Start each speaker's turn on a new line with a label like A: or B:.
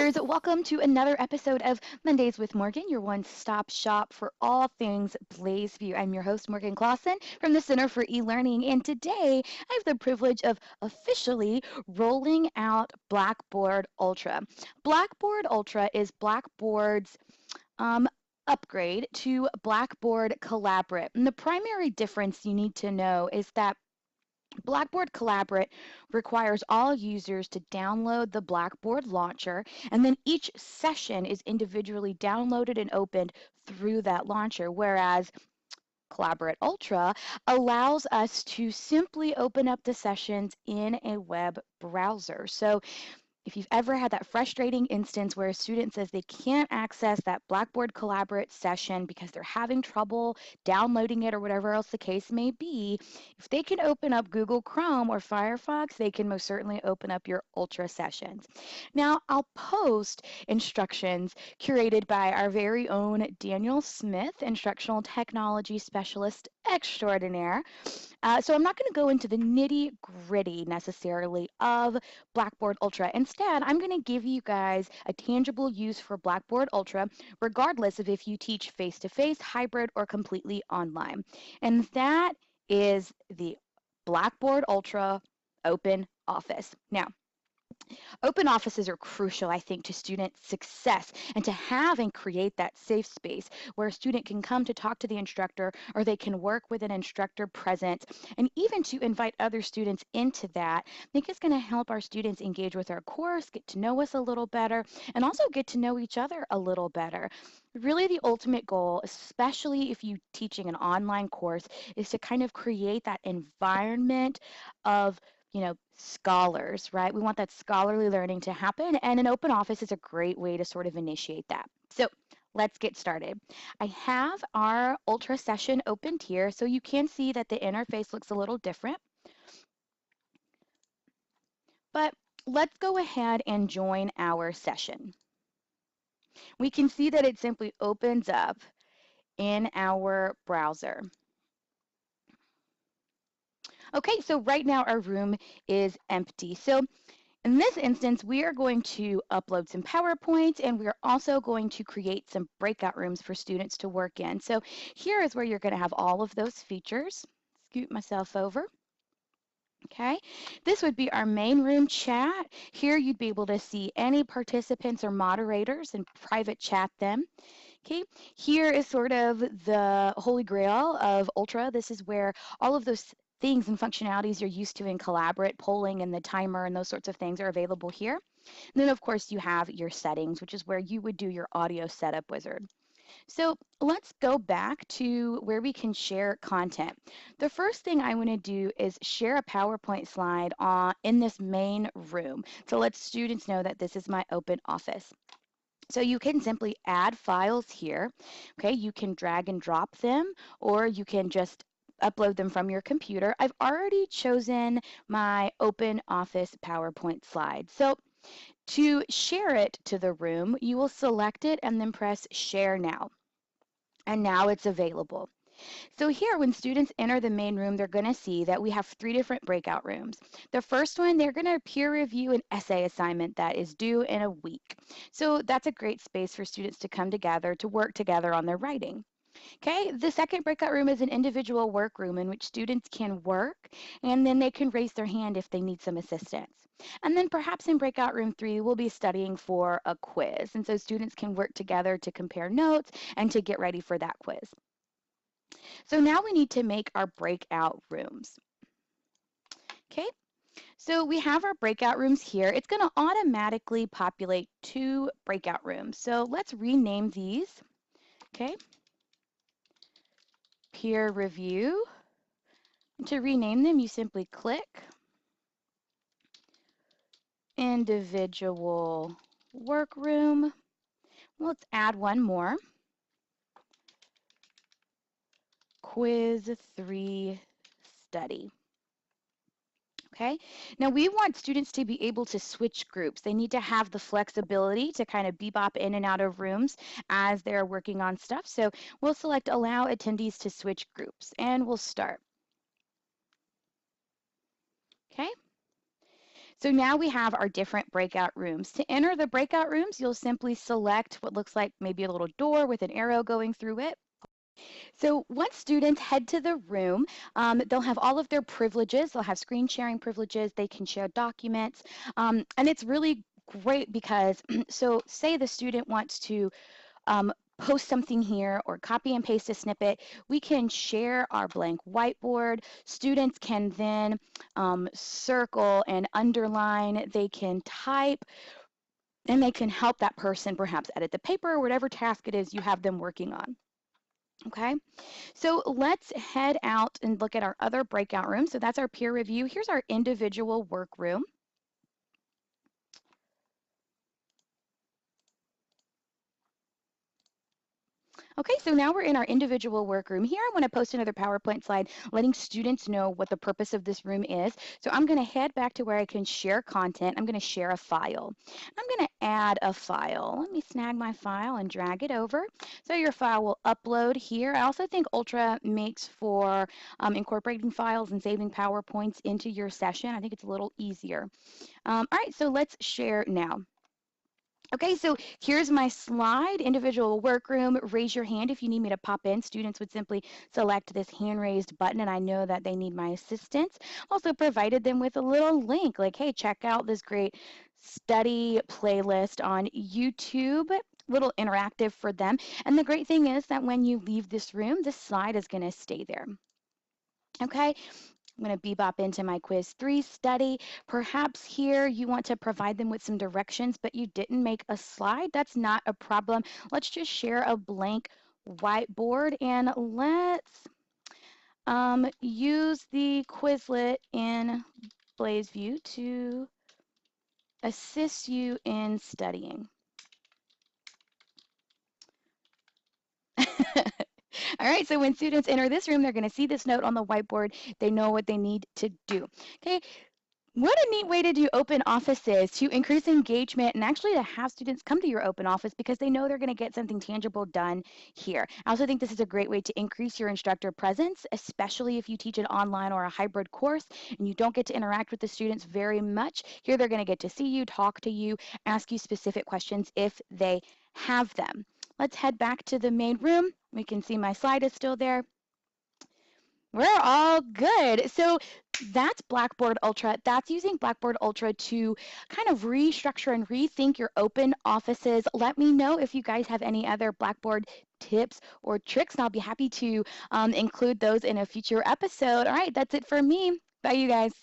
A: learners, welcome to another episode of Mondays with Morgan, your one-stop shop for all things BlazeVIEW. I'm your host, Morgan Clausen from the Center for E-Learning, and today I have the privilege of officially rolling out Blackboard Ultra. Blackboard Ultra is Blackboard's upgrade to Blackboard Collaborate. And the primary difference you need to know is that Blackboard Collaborate requires all users to download the Blackboard launcher, and then each session is individually downloaded and opened through that launcher, whereas Collaborate Ultra allows us to simply open up the sessions in a web browser. So if you've ever had that frustrating instance where a student says they can't access that Blackboard Collaborate session because they're having trouble downloading it or whatever else the case may be, if they can open up Google Chrome or Firefox, they can most certainly open up your Ultra sessions. Now, I'll post instructions curated by our very own Daniel Smith, Instructional Technology Specialist Extraordinaire. So I'm not going to go into the nitty gritty necessarily of Blackboard Ultra. Instead, I'm going to give you guys a tangible use for Blackboard Ultra, regardless of if you teach face-to-face, hybrid, or completely online. And that is the Blackboard Ultra Open Office. Now, open offices are crucial, I think, to student success and to have and create that safe space where a student can come to talk to the instructor or they can work with an instructor present, and even to invite other students into that. I think it's going to help our students engage with our course, get to know us a little better, and also get to know each other a little better. Really, the ultimate goal, especially if you're teaching an online course, is to kind of create that environment of scholars, right? We want that scholarly learning to happen, and an open office is a great way to sort of initiate that. So let's get started. I have our Ultra session opened here, so you can see that the interface looks a little different. But let's go ahead and join our session. We can see that it simply opens up in our browser. Okay, so right now our room is empty. So in this instance, we are going to upload some PowerPoints, and we are also going to create some breakout rooms for students to work in. So here is where you're going to have all of those features. Scoot myself over. Okay, this would be our main room chat. Here you'd be able to see any participants or moderators and private chat them. Okay, here is sort of the holy grail of Ultra. This is where all of those things and functionalities you're used to in Collaborate, polling and the timer and those sorts of things are available here. And then of course you have your settings, which is where you would do your audio setup wizard. So let's go back to where we can share content. The first thing I want to do is share a PowerPoint slide in this main room to let students know that this is my open office. So you can simply add files here. Okay, you can drag and drop them, or you can just upload them from your computer. I've already chosen my open office PowerPoint slide. So to share it to the room, you will select it and then press Share Now. And now it's available. So here, when students enter the main room, they're going to see that we have 3 different breakout rooms. The first one, they're going to peer review an essay assignment that is due in a week. So that's a great space for students to come together to work together on their writing. Okay, the second breakout room is an individual work room in which students can work, and then they can raise their hand if they need some assistance. And then perhaps in breakout room 3, we'll be studying for a quiz. And so students can work together to compare notes and to get ready for that quiz. So now we need to make our breakout rooms. Okay, so we have our breakout rooms here. It's going to automatically populate 2 breakout rooms. So let's rename these. Okay, peer review. To rename them, you simply click individual workroom. Let's add one more. Quiz 3 study. Okay, now we want students to be able to switch groups. They need to have the flexibility to kind of bebop in and out of rooms as they're working on stuff. So we'll select allow attendees to switch groups, and we'll start. Okay, So now we have our different breakout rooms. To enter the breakout rooms, you'll simply select what looks like maybe a little door with an arrow going through it. So once students head to the room, they'll have all of their privileges. They'll have screen sharing privileges. They can share documents. And it's really great because, so say the student wants to post something here or copy and paste a snippet, we can share our blank whiteboard. Students can then circle and underline. They can type, and they can help that person perhaps edit the paper or whatever task it is you have them working on. Okay, so let's head out and look at our other breakout room. So that's our peer review. Here's our individual work room. Okay, so now we're in our individual workroom. Here I want to post another PowerPoint slide letting students know what the purpose of this room is. So I'm going to head back to where I can share content. I'm going to share a file. I'm going to add a file. Let me snag my file and drag it over. So your file will upload here. I also think Ultra makes for incorporating files and saving PowerPoints into your session. I think it's a little easier. All right, so let's share now. Okay, so here's my slide, individual workroom. Raise your hand if you need me to pop in. Students would simply select this hand raised button, and I know that they need my assistance. Also provided them with a little link like, hey, check out this great study playlist on YouTube. Little interactive for them. And the great thing is that when you leave this room, this slide is going to stay there. Okay, I'm going to bebop into my quiz 3 study. Perhaps here you want to provide them with some directions, but you didn't make a slide. That's not a problem. Let's just share a blank whiteboard and let's use the Quizlet in BlazeVIEW to assist you in studying. All right, so when students enter this room, they're going to see this note on the whiteboard. They know what they need to do. Okay, what a neat way to do open offices to increase engagement and actually to have students come to your open office because they know they're going to get something tangible done here. I also think this is a great way to increase your instructor presence, especially if you teach an online or a hybrid course and you don't get to interact with the students very much. Here they're going to get to see you, talk to you, ask you specific questions if they have them. Let's head back to the main room. We can see my slide is still there. We're all good. So that's Blackboard Ultra. That's using Blackboard Ultra to kind of restructure and rethink your open offices. Let me know if you guys have any other Blackboard tips or tricks, and I'll be happy to include those in a future episode. All right, that's it for me. Bye, you guys.